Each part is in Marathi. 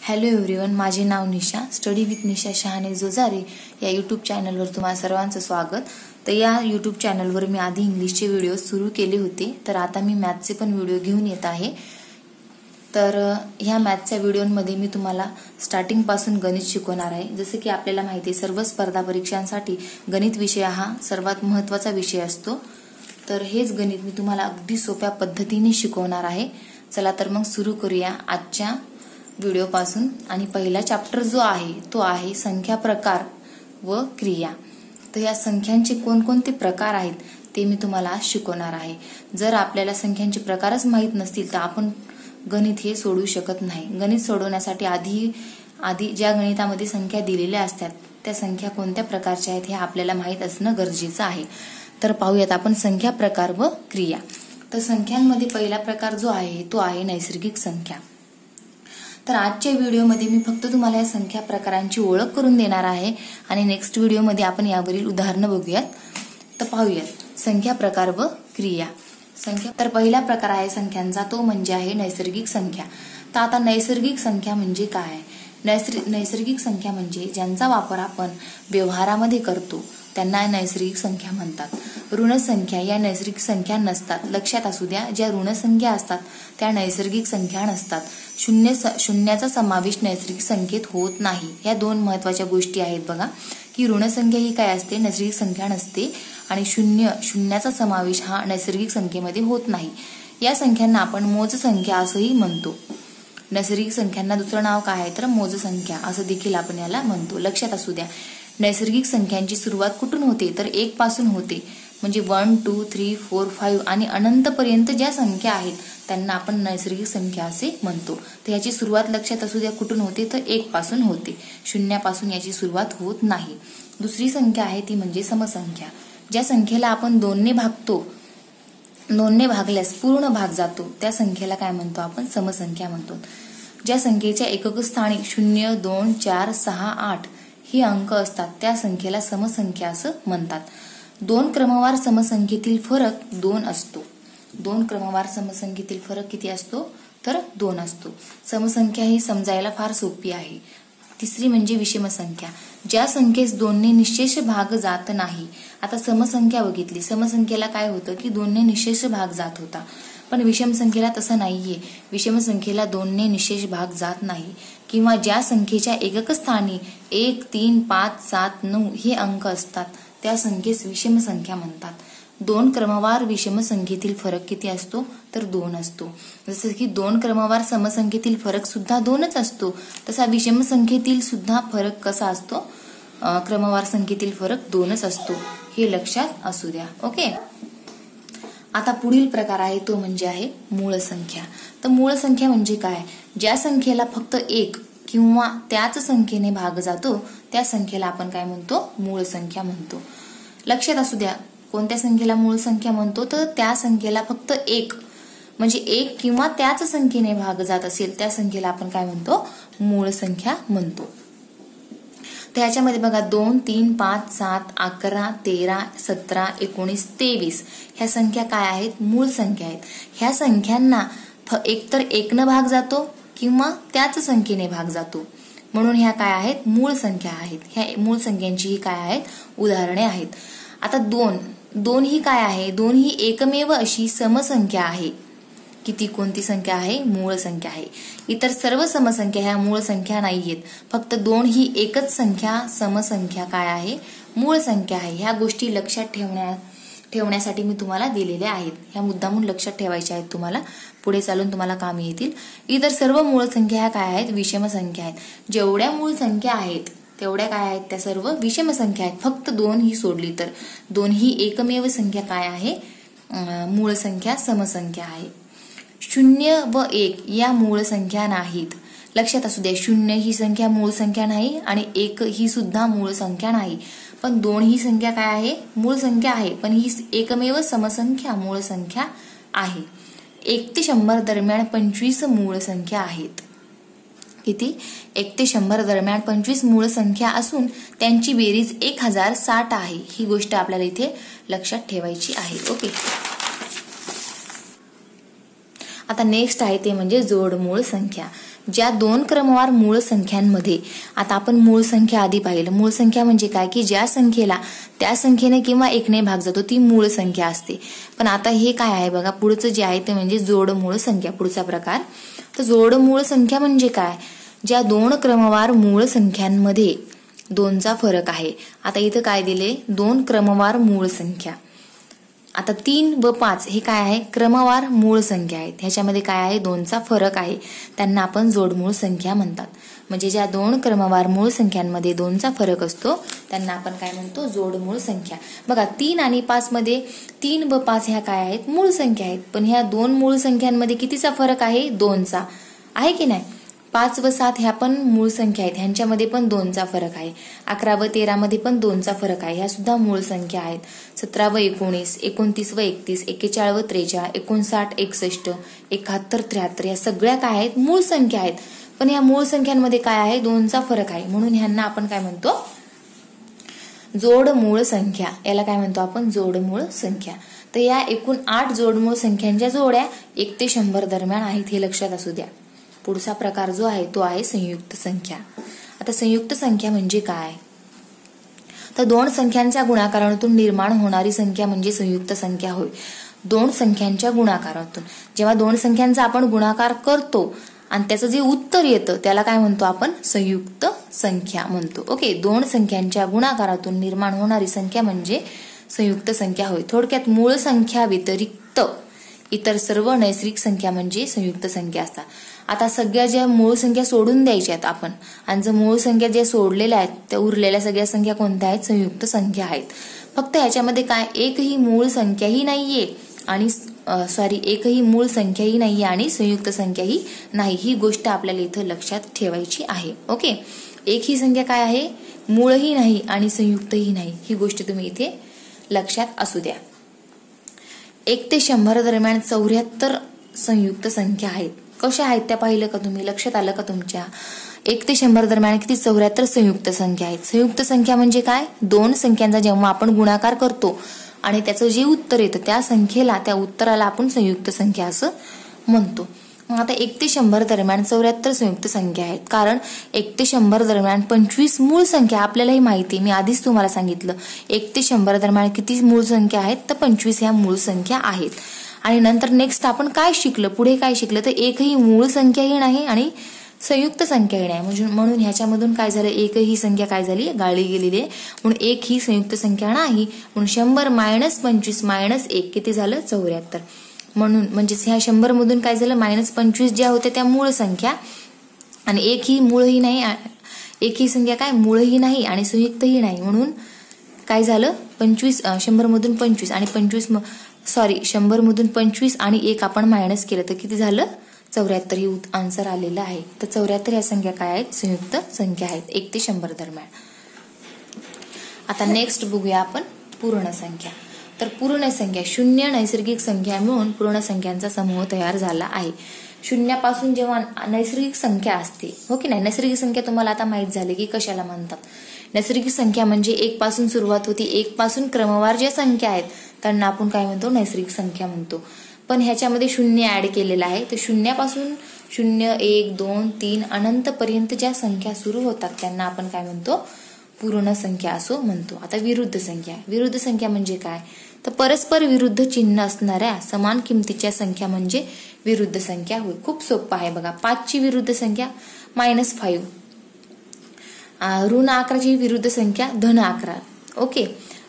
हॅलो एव्हरीवन, माझे नाव निशा. स्टडी विथ निशा शहाणे जोजारे या यूट्यूब चॅनलवर तुम्हा सर्वांचं स्वागत. तर या यूट्यूब चॅनलवर मी आधी इंग्लिशचे व्हिडिओ सुरू केले होते, तर आता मी मॅथ्सचे पण व्हिडिओ घेऊन येत आहे. तर ह्या मॅथ्सच्या व्हिडिओमध्ये मी तुम्हाला स्टार्टिंगपासून गणित शिकवणार आहे. जसे की आपल्याला माहिती आहे, सर्व स्पर्धा परीक्षांसाठी गणित विषय हा सर्वात महत्त्वाचा विषय असतो. तर हेच गणित मी तुम्हाला अगदी सोप्या पद्धतीने शिकवणार आहे. चला तर मग सुरू करूया आजच्या व्हिडिओ पासून. आणि पहिला चॅप्टर जो आहे तो आहे संख्या, प्रकार व क्रिया. तर या संख्यांचे कोणकोणते प्रकार आहेत ते मी तुम्हाला शिकवणार आहे. जर आपल्याला संख्यांचे प्रकारच माहीत नसतील तर आपण गणित हे सोडवू शकत नाही. गणित सोडवण्यासाठी आधी ज्या गणितामध्ये संख्या दिलेल्या असतात त्या संख्या कोणत्या प्रकारच्या आहेत हे आपल्याला माहीत असणं गरजेचं आहे. तर पाहूयात आपण संख्या, प्रकार व क्रिया. तर संख्यांमध्ये पहिला प्रकार जो आहे तो आहे नैसर्गिक संख्या. तर आजच्या व्हिडिओमध्ये मी फक्त तुम्हाला या संख्या प्रकारांची ओळख करून देणार आहे आणि नेक्स्ट व्हिडिओमध्ये आपण यावरील उदाहरणं बघूयात. तर पाहूयात संख्या, प्रकार व क्रिया. संख्या, तर पहिला प्रकार आहे संख्यांचा तो म्हणजे आहे नैसर्गिक संख्या. तर आता नैसर्गिक संख्या म्हणजे काय? नैसर्गिक संख्या म्हणजे ज्यांचा वापर आपण व्यवहारामध्ये करतो त्यांना नैसर्गिक संख्या म्हणतात. ऋण संख्या या नैसर्गिक संख्या नसतात. लक्षात असू द्या, ज्या ऋण संख्या असतात त्या नैसर्गिक संख्या नसतात. शून्याचा समावेश नैसर्गिक संख्येत होत नाही. या दोन महत्त्वाच्या गोष्टी आहेत बघा, की ऋणसंख्या ही काय असते, नैसर्गिक संख्या नसते, आणि शून्याचा समावेश हा नैसर्गिक संख्येमध्ये होत नाही. या संख्यांना आपण मोज संख्या असंही म्हणतो. नैसर्गिक संख्यांना दुसरं नाव काय आहे तर मोज संख्या असं देखील आपण याला म्हणतो. लक्षात असू द्या, नैसर्गिक संख्यांची सुरुवात कुठून होते तर 1 पासून होते. म्हणजे 1, 2, 3, 4, 5 आणि अनंतपर्यंत ज्या संख्या आहेत त्यांना आपण नैसर्गिक संख्या असे म्हणतो. तर याची सुरुवात लक्षात असू द्या कुठून होते तर 1 पासून होते. शून्यापासून याची सुरुवात होत नाही. दुसरी संख्या आहे ती म्हणजे समसंख्या. ज्या संख्येला आपण 2ने भागतो, 2ने भागल्यास पूर्ण भाग जातो त्या संख्येला काय म्हणतो आपण समसंख्या म्हणतो. ज्या संख्येच्या एकक स्थानी 0, 2, 4, 6, 8 ही अंक असतात त्या संख्येला समसंख्या असं म्हणतात. 2 क्रमवार समसंख्येतील फरक 2 असतो. 2 क्रमवार समसंख्येतील फरक किती असतो तर 2 असतो. समसंख्या ही समजायला फार सोपी आहे. तिसरी म्हणजे विषम संख्या. ज्या संख्येस 2ने निशेष भाग जात नाही. आता समसंख्या बघितली, समसंख्येला काय होतं की 2ने निशेष भाग जात होता, पण विषम संख्येला तसं नाहीये. विषम संख्येला 2ने निशेष भाग जात नाही. किंवा ज्या संख्येच्या एकक स्थानी 1, 3, 5, 7, 9 हे अंक असतात त्या संख्येस विषम संख्या म्हणतात. 2 क्रमवार विषम संख्येतील फरक किती असतो तर 2 असतो. जसं की 2 क्रमवार समसंख्येतील फरक सुद्धा 2च असतो, तसा विषम संख्येतील सुद्धा फरक कसा असतो, क्रमवार संख्येतील फरक 2च असतो. हे लक्षात असू द्या. ओके. आता पुढील प्रकार आहे तो म्हणजे आहे मूळ संख्या. तर मूळ संख्या म्हणजे काय? ज्या संख्येला फक्त 1 किंवा त्याच संख्येने भाग जातो त्या संख्येला आपण काय म्हणतो मूळ संख्या म्हणतो. लक्षात असू द्या, कोणत्या संख्येला मूळ संख्या म्हणतो तर त्या संख्येला फक्त 1 म्हणजे 1 किंवा त्याच संख्येने भाग जात असेल त्या संख्येला आपण काय म्हणतो मूळ संख्या म्हणतो. तर याच्यामध्ये बघा 2, 3, 5, 7, 11, 13, 17, 19, 23 ह्या संख्या काय आहेत मूळ संख्या आहेत. ह्या संख्यांना एकतर 1 भाग जातो किंवा त्याच संख्येने भाग जातो, म्हणून ह्या काय आहेत मूळ संख्या आहेत. ह्या मूळ संख्यांची ही काय आहेत उदाहरणे आहेत. आता 2 ही काय आहे, 2 ही एकमेव अशी समसंख्या आहे. किती कोणती संख्या आहे मूळ संख्या आहे. इतर सर्व समसंख्या ह्या मूळ संख्या नाहीयेत. फक्त 2 ही एकच संख्या समसंख्या काय आहे मूळ संख्या आहे. ह्या गोष्टी लक्षात ठेवण्यासाठी मी तुम्हाला दिलेल्या आहेत. ह्या मुद्दामून लक्षात ठेवायच्या आहेत तुम्हाला, पुढे चालून तुम्हाला कामी येतील. इतर सर्व मूळ संख्या ह्या काय आहेत विषम संख्या आहेत. जेवढ्या मूळ संख्या आहेत तेवढ्या काय आहेत त्या सर्व विषम संख्या आहेत. फक्त 2 ही सोडली तर 2 ही एकमेव संख्या काय आहे मूळ संख्या समसंख्या आहे. 0 व 1 या मूळ संख्या नाहीत. लक्षात असू द्या, 0 ही संख्या मूळ संख्या नाही आणि 1 ही सुद्धा मूळ संख्या नाही. पण 2 ही संख्या काय आहे मूळ संख्या आहे, पण ही एकमेव समसंख्या मूळ संख्या आहे. 1 ते 100 दरम्यान 25 मूळ संख्या आहेत. किती 1 ते 100 दरम्यान 25 मूळ संख्या असून त्यांची बेरीज 1060 आहे. ही गोष्ट आपल्याला इथे लक्षात ठेवायची आहे. ओके. आता नेक्स्ट आहे ते म्हणजे जोडमूळ संख्या. ज्या दोन क्रमवार मूळ संख्यांमध्ये, आता आपण मूळ संख्या आधी पाहिलं. मूळ संख्या म्हणजे काय की ज्या संख्येला त्या संख्येने किंवा एकने भाग जातो ती मूळ संख्या असते. पण आता हे काय आहे बघा, पुढचं जे आहे ते म्हणजे जोडमूळ संख्या, पुढचा प्रकार. तर जोडमूळ संख्या म्हणजे काय, ज्या दोन क्रमवार मूळ संख्यांमध्ये दोनचा फरक आहे. आता इथं काय दिले, दोन क्रमवार मूळ संख्या. आता 3 व 5 हे काय आहे, क्रमवार मूळ संख्या आहेत. ह्याच्यामध्ये काय आहे, दोनचा फरक आहे. त्यांना आपण जोडमूळ संख्या म्हणतात. म्हणजे ज्या दोन क्रमवार मूळ संख्यांमध्ये दोनचा फरक असतो त्यांना आपण काय म्हणतो, जोडमूळ संख्या. बघा 3 आणि 5 मध्ये 3 व 5 ह्या काय आहेत, मूळ संख्या आहेत. पण ह्या दोन मूळ संख्यांमध्ये कितीचा फरक आहे, 2चा आहे की नाही. 5 व 7 ह्या पण मूळ संख्या आहेत, ह्यांच्यामध्ये पण 2चा फरक आहे. 11 व 13 मध्ये पण 2चा फरक आहे, ह्या सुद्धा मूळ संख्या आहेत. 17 व 19, 29 व 31, 41 व 43, 59, 61, 71, 73 या सगळ्या काय आहेत, मूळ संख्या आहेत. पण या मूळ संख्यांमध्ये काय आहे, 2चा फरक आहे. म्हणून ह्यांना आपण काय म्हणतो, जोडमूळ संख्या. याला काय म्हणतो आपण, जोडमूळ संख्या. तर या एकूण 8 जोडमूळ संख्यांच्या जोड्या 1 ते 100 दरम्यान आहेत, हे लक्षात असू द्या. पुढचा प्रकार जो आहे तो आहे संयुक्त संख्या. आता संयुक्त संख्या म्हणजे काय, तर दोन संख्यांच्या गुणाकारातून निर्माण होणारी संख्या म्हणजे संयुक्त संख्या होय. दोन संख्यांच्या गुणाकारातून, जेव्हा दोन संख्यांचा आपण गुणाकार करतो आणि त्याचं जे उत्तर येतं त्याला काय म्हणतो आपण, संयुक्त संख्या म्हणतो. ओके, दोन संख्यांच्या गुणाकारातून निर्माण होणारी संख्या म्हणजे संयुक्त संख्या होय. थोडक्यात मूळ संख्या व्यतिरिक्त इतर सर्व नैसर्गिक संख्या म्हणजे संयुक्त संख्या असतात. आता सगळ्या ज्या मूळ संख्या सोडून द्यायच्यात आपण, आणि जर मूळ संख्या ज्या सोडलेल्या आहेत त्या उरलेल्या सगळ्या संख्या कोणत्या आहेत, संयुक्त संख्या आहेत. फक्त ह्याच्यामध्ये काय, एकही मूळ संख्याही नाहीये आणि एकही मूळ संख्याही नाहीये आणि संयुक्त संख्याही नाही. ही गोष्ट आपल्याला इथं लक्षात ठेवायची आहे. ओके, एक ही संख्या काय आहे, मूळही नाही आणि संयुक्तही नाही. ही गोष्ट तुम्ही इथे लक्षात असू द्या. 1 ते 100 दरम्यान 74 संयुक्त संख्या आहेत. कशा आहेत त्या पाहिलं का तुम्ही, लक्षात आलं का तुमच्या. 1 ते 100 दरम्यान किती, 74 संयुक्त संख्या आहेत. संयुक्त संख्या म्हणजे काय, दोन संख्यांचा जेव्हा आपण गुणाकार करतो आणि त्याचं जे उत्तर येतं त्या संख्येला, त्या उत्तराला आपण संयुक्त संख्या असं म्हणतो. मग आता 1 ते 100 दरम्यान 74 संयुक्त संख्या आहेत. कारण 1 ते 100 दरम्यान 25 मूळ संख्या, आपल्यालाही माहिती आहे, मी आधीच तुम्हाला सांगितलं 1 ते 100 दरम्यान किती मूळ संख्या आहेत, तर 25 ह्या मूळ संख्या आहेत. आणि नंतर नेक्स्ट आपण काय शिकलं, पुढे काय शिकलं, तर एकही मूळ संख्याही नाही आणि संयुक्त संख्याही नाही. म्हणून ह्याच्यामधून काय झालं, एकही संख्या काय झाली, गाळली गेलेली आहे. म्हणून एक ही संयुक्त संख्या नाही. म्हणून 100 - 25 - 1 किती झालं, 74. म्हणून म्हणजेच ह्या 100 मधून काय झालं, -25 ज्या होत्या त्या मूळ संख्या आणि एक ही मूळही नाही, एक ही संख्या काय मूळही नाही आणि संयुक्तही नाही. म्हणून काय झालं, 100 मधून 25 आणि 100 मधून 25 आणि 1 आपण मायनस केलं तर किती झालं, 74 ही आन्सर आलेलं आहे. तर 74 या संख्या काय आहेत, संयुक्त संख्या आहेत 1 ते 100 दरम्यान. आता नेक्स्ट बघूया आपण पूर्ण संख्या. तर पूर्ण संख्या, शून्य नैसर्गिक संख्या मिळून पूर्ण संख्यांचा समूह तयार झाला आहे. शून्यापासून जेव्हा नैसर्गिक संख्या असते, हो की नाही, नैसर्गिक संख्या तुम्हाला आता माहित झाली की कशाला म्हणतात. नैसर्गिक संख्या म्हणजे 1 पासून सुरुवात होती, 1 पासून क्रमवार ज्या संख्या आहेत त्यांना आपण काय म्हणतो, नैसर्गिक संख्या म्हणतो. पण ह्याच्यामध्ये शून्य ऍड केलेला आहे. तर शून्यापासून 0, 1, 2, 3 अनंत पर्यंत ज्या संख्या सुरू होतात त्यांना आपण काय म्हणतो, पूर्ण संख्या असं म्हणतो. आता विरुद्ध संख्या, विरुद्ध संख्या म्हणजे काय, तर परस्पर विरुद्ध चिन्ह असणाऱ्या समान किमतीच्या संख्या म्हणजे विरुद्ध संख्या होय. खूप सोपं आहे बघा. 5 ची विरुद्ध संख्या -5, ऋण 11 ची विरुद्ध संख्या धन 11. ओके,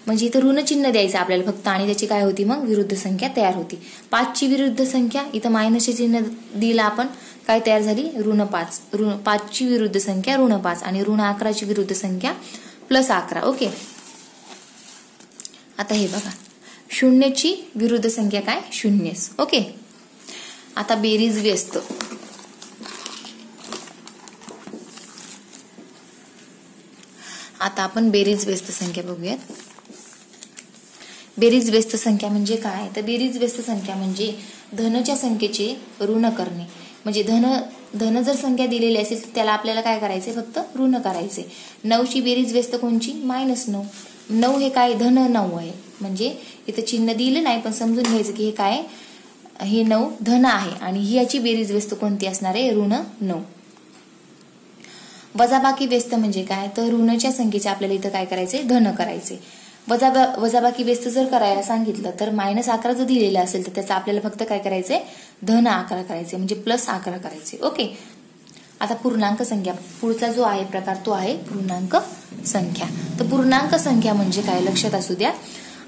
म्हणजे इथं ऋण चिन्ह द्यायचं आपल्याला फक्त आणि त्याची काय होती मग विरुद्ध संख्या तयार होती. 5 ची विरुद्ध संख्या, इथं मायनसचे चिन्ह दिलं आपण, काय तयार झाली, ऋण 5. 5 ची विरुद्ध संख्या ऋण 5 आणि ऋण 11 ची विरुद्ध संख्या +11. ओके, आता हे बघा, 0 ची विरुद्ध संख्या काय, 0. ओके, आता बेरीज व्यस्त. आता आपण बेरीज व्यस्त संख्या बघूयात. बेरीज व्यस्त संख्या म्हणजे काय, तर बेरीज व्यस्त संख्या म्हणजे धनच्या संख्येचे ऋण करणे. म्हणजे धन जर संख्या दिलेली असेल तर त्याला आपल्याला काय करायचे, फक्त ऋण करायचे. 9 ची बेरीज व्यस्त कोणची, -9. 9 हे काय, धन 9 आहे. म्हणजे इथं चिन्ह दिलं नाही पण समजून घ्यायचं की हे काय, हे 9 धन आहे आणि ही याची बेरीज व्यस्त कोणती असणार आहे, ऋण 9. वजाबाकी व्यस्त म्हणजे काय, तर ऋणच्या संख्येचे आपल्याला इथं काय करायचे, धन करायचे. वजाबाकी व्यस्त जर करायला सांगितलं तर -11 जर दिलेलं असेल तर त्याचा आपल्याला फक्त काय करायचंय, धन 11 करायचे, म्हणजे +11 करायचे. ओके. आता पूर्णांक संख्या पुढचा जो आहे प्रकार तो आहे पूर्णांक संख्या. तर पूर्णांक संख्या म्हणजे काय लक्षात असू द्या.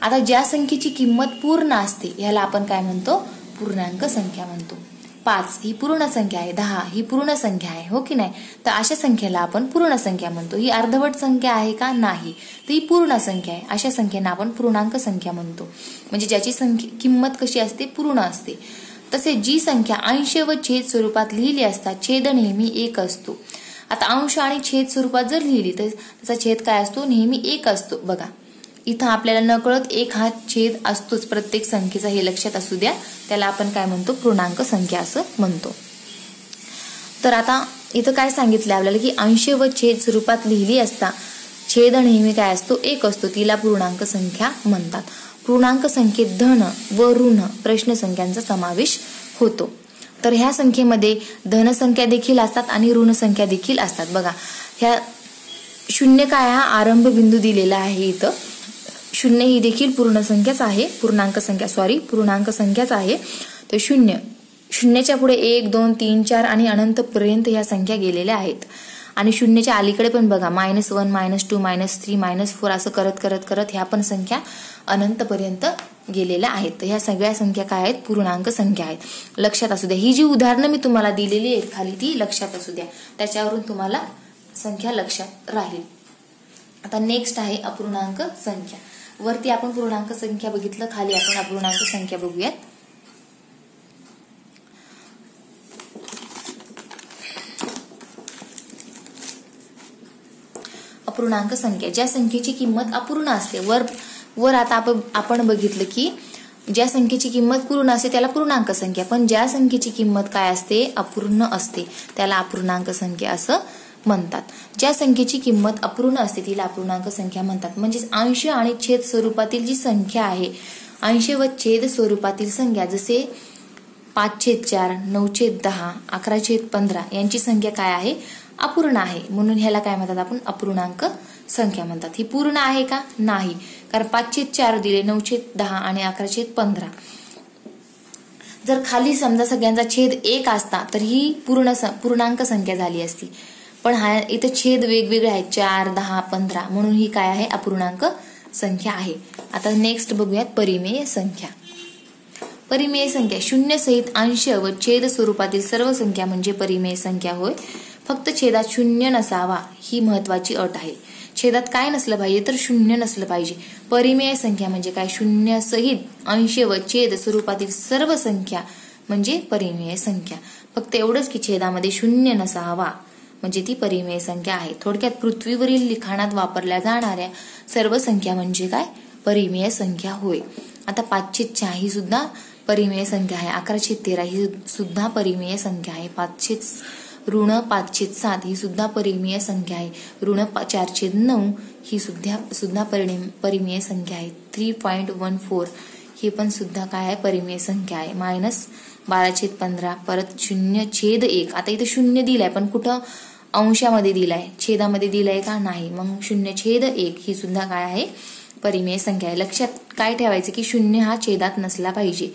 आता ज्या संख्येची किंमत पूर्ण असते याला आपण काय म्हणतो, पूर्णांक संख्या म्हणतो. 5 ही पूर्ण संख्या आहे, 10 ही पूर्ण संख्या आहे, हो की नाही. तर अशा संख्येला आपण पूर्ण संख्या म्हणतो. ही अर्धवट संख्या आहे का, नाही, तर ही पूर्ण संख्या आहे. अशा संख्येला आपण पूर्णांक संख्या म्हणतो, म्हणजे ज्याची किंमत कशी असते, पूर्ण असते. तसेच जी संख्या अंश व छेद स्वरूपात लिहिली असता छेद नेहमी 1 असतो. आता अंश आणि छेद स्वरूपात जर लिहिली तर त्याचा छेद काय असतो, नेहमी 1 असतो. बघा इथं आपल्याला नकळत 1 हा छेद असतोच प्रत्येक संख्येचा, हे लक्षात असू द्या. त्याला आपण काय म्हणतो, पूर्णांक संख्या असं म्हणतो. तर आता इथं काय सांगितलं आपल्याला की अंश व छेद स्वरूपात लिहिली असता छेद नेहमी काय असतो, 1 असतो, तिला पूर्णांक संख्या म्हणतात. पूर्णांक संख्येत धन व ऋण प्रश्न संख्यांचा समावेश होतो. तर ह्या संख्येमध्ये धन संख्या देखील असतात आणि ऋण संख्या देखील असतात. बघा ह्या 0 काय हा आरंभ बिंदू दिलेला आहे इथं. 0 ही देखील पूर्ण संख्याच आहे, पूर्णांक संख्याच आहे. तर 0च्या पुढे 1, 2, 3, 4 आणि अनंत पर्यंत ह्या संख्या गेलेल्या आहेत. आणि 0च्या अलीकडे पण बघा -1, -2, -3, -4 असं करत ह्या पण संख्या अनंत पर्यंत गेलेल्या आहेत. तर ह्या सगळ्या संख्या काय आहेत, पूर्णांक संख्या आहेत. लक्षात असू द्या. ही जी उदाहरणं मी तुम्हाला दिलेली आहेत खाली ती लक्षात असू द्या, त्याच्यावरून तुम्हाला संख्या लक्षात राहील. आता नेक्स्ट आहे अपूर्णांक संख्या. वरती आपण पूर्णांक संख्या बघितलं, खाली आपण अपूर्णांक संख्या बघूयात. अपूर्णांक संख्या ज्या संख्येची किंमत अपूर्ण असते. वर आता आपण बघितलं की ज्या संख्येची किंमत पूर्ण असते त्याला पूर्णांक संख्या, पण ज्या संख्येची किंमत काय असते, अपूर्ण असते, त्याला अपूर्णांक संख्या असं म्हणतात. ज्या संख्येची किंमत अपूर्ण असते तिला अपूर्णांक संख्या म्हणतात. म्हणजेच अंश आणि छेद स्वरूपातील जी संख्या आहे, अंश व छेद स्वरूपातील संख्या जसे 5/4, 9/10, 11/15 यांची संख्या काय आहे, अपूर्ण आहे. म्हणून ह्याला काय म्हणतात आपण, अपूर्णांक संख्या म्हणतात. ही पूर्ण आहे का, नाही, कारण 5/4 दिले, 9/10 आणि 11/15. जर खाली समजा सगळ्यांचा छेद 1 असता तर ही पूर्णांक संख्या झाली असती. पण हा इथं छेद वेगवेगळे आहेत, 4, 10, 15, म्हणून ही काय आहे, अपूर्णांक संख्या आहे. आता नेक्स्ट बघूयात परिमेय संख्या. परिमेय संख्या 0 सहित अंश व छेद स्वरूपातील सर्व संख्या म्हणजे परिमेय संख्या होय. फक्त छेदात 0 नसावा ही महत्वाची अट आहे. छेदात काय नसलं पाहिजे, तर 0 नसलं पाहिजे. परिमेय संख्या म्हणजे काय, 0 सहित अंश व छेद स्वरूपातील सर्व संख्या म्हणजे परिमेय संख्या. फक्त एवढंच की छेदामध्ये 0 नसावा म्हणजे ती परिमेय संख्या आहे. थोडक्यात पृथ्वीवरील लिखाणात वापरल्या जाणाऱ्या सर्व संख्या म्हणजे काय, परिमेय संख्या होय. आता 5/4 ही सुद्धा परिमेय संख्या आहे. 11/13 ही सुद्धा परिमेय संख्या आहे. 5/7 ही सुद्धा परिमेय संख्या आहे. -4/9 ही सुद्धा परिमेय संख्या आहे. 3.14 ही पण सुद्धा काय आहे, परिमेय संख्या आहे. -12/15 परत 0/1. आता इथे 0 दिलाय पण कुठं अंशामध्ये दिलाय, छेदामध्ये दिलाय का, नाही. मग 0/1 ही सुद्धा काय आहे, परिमेय संख्या आहे. लक्षात काय ठेवायचं की 0 हा छेदात नसला पाहिजे,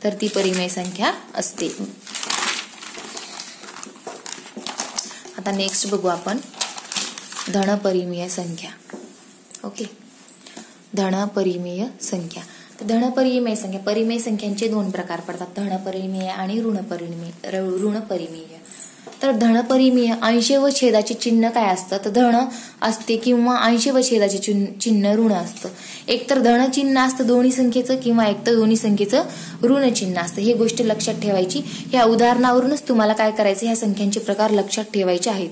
तर ती परिमेय संख्या असते. आता नेक्स्ट बघू आपण धनपरिमेय संख्या. ओके, धनपरिमेय संख्या. तर धनपरिमेय संख्या, परिमेय संख्यांचे 2 प्रकार पडतात, धनपरिमेय आणि ऋणपरिमेय. तर धनपरिमेय अंश व छेदाचे चिन्ह काय असतं, तर धन असते किंवा अंश व छेदाचे चिन्ह ऋण असतं. एकतर धन चिन्ह असतं दोन्ही संख्येचं किंवा एकतर दोन्ही संख्येचं ऋण चिन्ह असतं. ही गोष्ट लक्षात ठेवायची. ह्या उदाहरणावरूनच तुम्हाला काय करायचं, ह्या संख्यांचे प्रकार लक्षात ठेवायचे आहेत.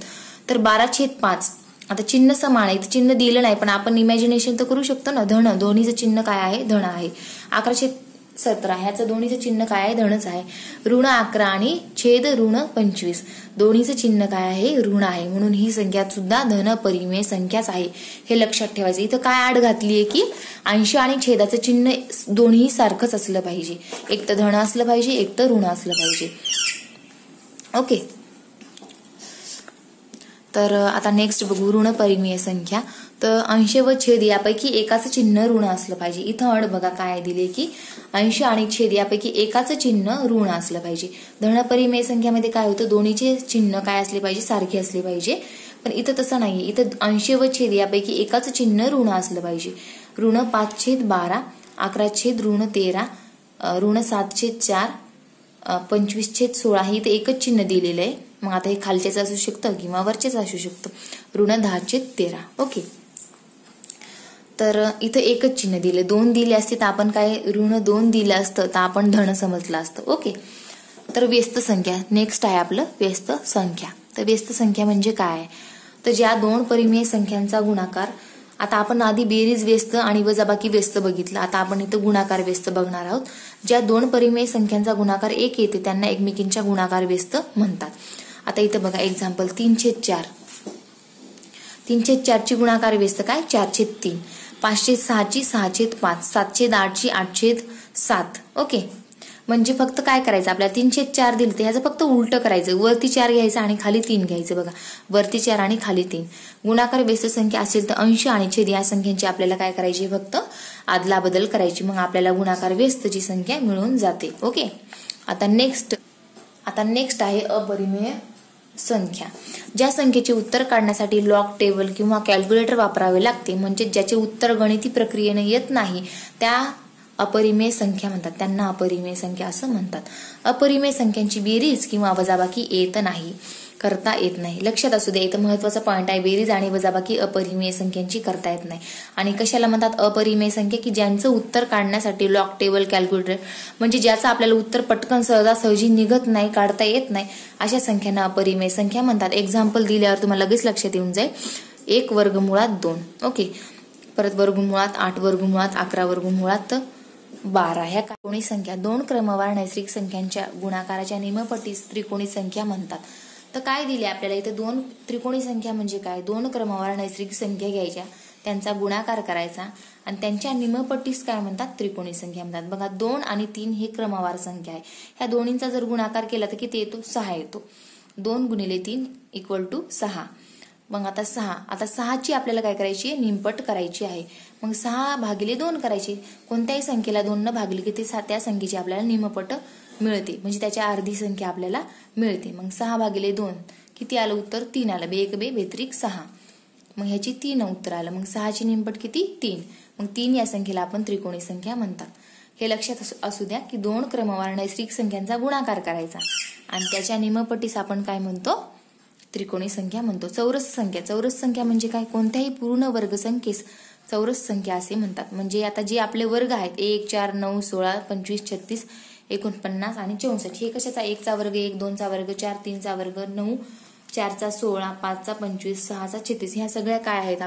तर 12/5 आता चिन्ह समान आहे, चिन्ह दिलं नाही पण आपण इमॅजिनेशन तर करू शकतो ना. धन दोन्हीचं चिन्ह काय आहे, धन आहे. 11/17 ह्याचं दोन्हीचं चिन्ह काय आहे, धनच आहे. ऋण 11 आणि छेद ऋण 25 दोन्हीचं चिन्ह काय आहे, ऋण आहे. म्हणून ही संख्या सुद्धा धनपरिमेय संख्याच आहे, हे लक्षात ठेवायचं. इथं काय आड घातलीये की अंश आणि छेदाचं चिन्ह दोन्ही सारखंच असलं पाहिजे. एक तर धन असलं पाहिजे, एक तर ऋण असलं पाहिजे. ओके, तर आता नेक्स्ट बघू ऋणपरिमेय संख्या. तर अंश व छेद यापैकी एकाचं चिन्ह ऋण असलं पाहिजे. इथं अट बघा काय दिले की अंश आणि छेद यापैकी एकाचं चिन्ह ऋण असलं पाहिजे. धनपरिमेय संख्यामध्ये काय होतं, दोन्हीचे चिन्ह काय असले पाहिजे, सारखे असले पाहिजे. पण इथं तसं नाहीये. इथं अंश व छेद यापैकी एकाचं चिन्ह ऋण असलं पाहिजे. ऋण 5/12, 11/13, ऋण 7/4, 25/16 हे इथे एकच चिन्ह दिलेलं आहे. मग आता हे खालचेच असू शकतं किंवा वरचेच असू शकतं. ऋण 10/13. ओके. तर इथं एकच चिन्ह दिले, 2 दिले असते तर आपण काय ऋण 2 दिलं असतं तर आपण धन समजलं असतं. ओके. तर व्यस्त संख्या नेक्स्ट आहे आपलं व्यस्त संख्या. तर व्यस्त संख्या म्हणजे काय, तर ज्या 2 परिमेय संख्यांचा गुणाकार, आता आपण आधी बेरीज व्यस्त आणि वजाबाकी व्यस्त बघितलं, आता आपण इथं गुणाकार व्यस्त बघणार आहोत. ज्या 2 परिमेय संख्यांचा गुणाकार 1 येते त्यांना एकमेकींच्या गुणाकार व्यस्त म्हणतात. आता इथं बघा एक्झाम्पल 3/4. 3/4 ची गुणाकार व्यस्त काय 4/3. 5/6 ची 6/5. 7/8 ची 8/7. ओके. म्हणजे फक्त काय करायचं, आपल्याला 3/4 दिलं तर ह्याचं फक्त उलट करायचं, वरती 4 घ्यायचं आणि खाली 3 घ्यायचं. बघा वरती 4 आणि खाली 3. गुणाकार व्यस्त संख्या असेल तर अंश आणि छेद या संख्यांची आपल्याला काय करायची, फक्त आदला बदल करायची. मग आपल्याला गुणाकार व्यस्तची संख्या मिळून जाते. ओके. आता नेक्स्ट आहे अपरिमेय संख्या. ज्या संख्येचे उत्तर काढण्यासाठी लॉग टेबल किंवा कॅल्क्युलेटर वापरावे लागते, म्हणजे ज्याचे उत्तर गणिती प्रक्रियेने येत नाही त्या अपरिमेय संख्या म्हणतात, त्यांना अपरिमेय संख्या असं म्हणतात. अपरिमेय संख्यांची बेरीज किंवा वजाबाकी करता येत नाही. लक्षात असू द्या, इथं महत्वाचा पॉईंट आहे, बेरीज आणि वजाबाकी अपरिमेय संख्यांची करता येत नाही. आणि कशाला म्हणतात अपरिमेय संख्या, की ज्यांचं उत्तर काढण्यासाठी लॉग टेबल कॅल्क्युलेटर म्हणजे ज्याचं आपल्याला उत्तर पटकन सहजासहजी निघत नाही, काढता येत नाही, अशा संख्यांना अपरिमेय संख्या म्हणतात. एक्झाम्पल दिल्यावर तुम्हाला लगेच लक्षात येऊन जाईल. 1 वर्गमुळात 2. ओके. परत वर्गमुळात 8, वर्गमुळात 11, वर्गमुळात 12. ह्या त्रिकोणी संख्या 2 क्रमवार नैसर्गिक संख्यांच्या गुणाकाराच्या निमपटीस त्रिकोणी संख्या म्हणतात. तर काय दिले आपल्याला इथे 2 त्रिकोणी संख्या म्हणजे काय, 2 क्रमवार नैसर्गिक संख्या घ्यायच्या, त्यांचा गुणाकार करायचा आणि त्यांच्या निमपटीस काय म्हणतात, त्रिकोणी संख्या म्हणतात. बघा 2 आणि 3 हे क्रमवार संख्या आहे. ह्या दोन्हींचा जर गुणाकार केला तर किती येतो, 6 येतो. 2 × 3 = 6. मग आता 6ची आपल्याला काय करायची आहे, निमपट करायची आहे. मग 6/2 करायची. कोणत्याही संख्येला 2 न भागली की त्या संख्येची आपल्याला निमपट मिळते, म्हणजे त्याच्या अर्धी संख्या आपल्याला मिळते. मग 6/2 किती आलं उत्तर, 3 आलं. 2 × 6. मग ह्याची 3 उत्तर आलं. मग 6ची निमपट किती, 3. मग 3 या संख्येला आपण त्रिकोणी संख्या म्हणतात. हे लक्षात असू द्या की 2 क्रमवार नैसर्गिक संख्यांचा गुणाकार करायचा आणि त्याच्या निमपटीस आपण काय म्हणतो, त्रिकोणी संख्या म्हणतो. चौरस संख्या म्हणजे काय, कोणत्याही पूर्ण वर्ग संख्येस चौरस संख्या असे म्हणतात. म्हणजे आता जे आपले वर्ग आहेत 1, 4, 9, 16, 25, 36, 49 आणि 64, हे कशाचा, 1 चा वर्ग 1, 2 चा वर्ग 4, 3 चा वर्ग 9, 4 चा 16, 5 चा 25, 6 चा 36, ह्या सगळ्या काय आहेत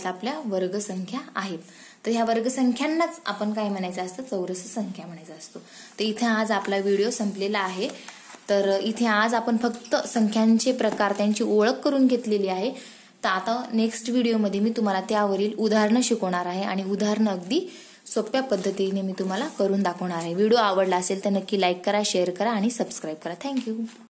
आपल्या वर्ग संख्या आहेत. तर ह्या वर्ग संख्यांनाच आपण काय म्हणायचं असतं, चौरस संख्या म्हणायचं असतो. तर इथे आज आपला व्हिडिओ संपलेला आहे. तर इथे आज आपण फक्त संख्यांचे प्रकार, त्यांची ओळख करून घेतलेली आहे. तर आता नेक्स्ट व्हिडिओमध्ये मी तुम्हाला त्यावरील उदाहरणं शिकवणार आहे आणि उदाहरणं अगदी सोप्या पद्धतीने मी तुम्हाला करून दाखवणार आहे. व्हिडिओ आवडला असेल तर नक्की लाईक करा, शेअर करा आणि सबस्क्राईब करा. थँक्यू.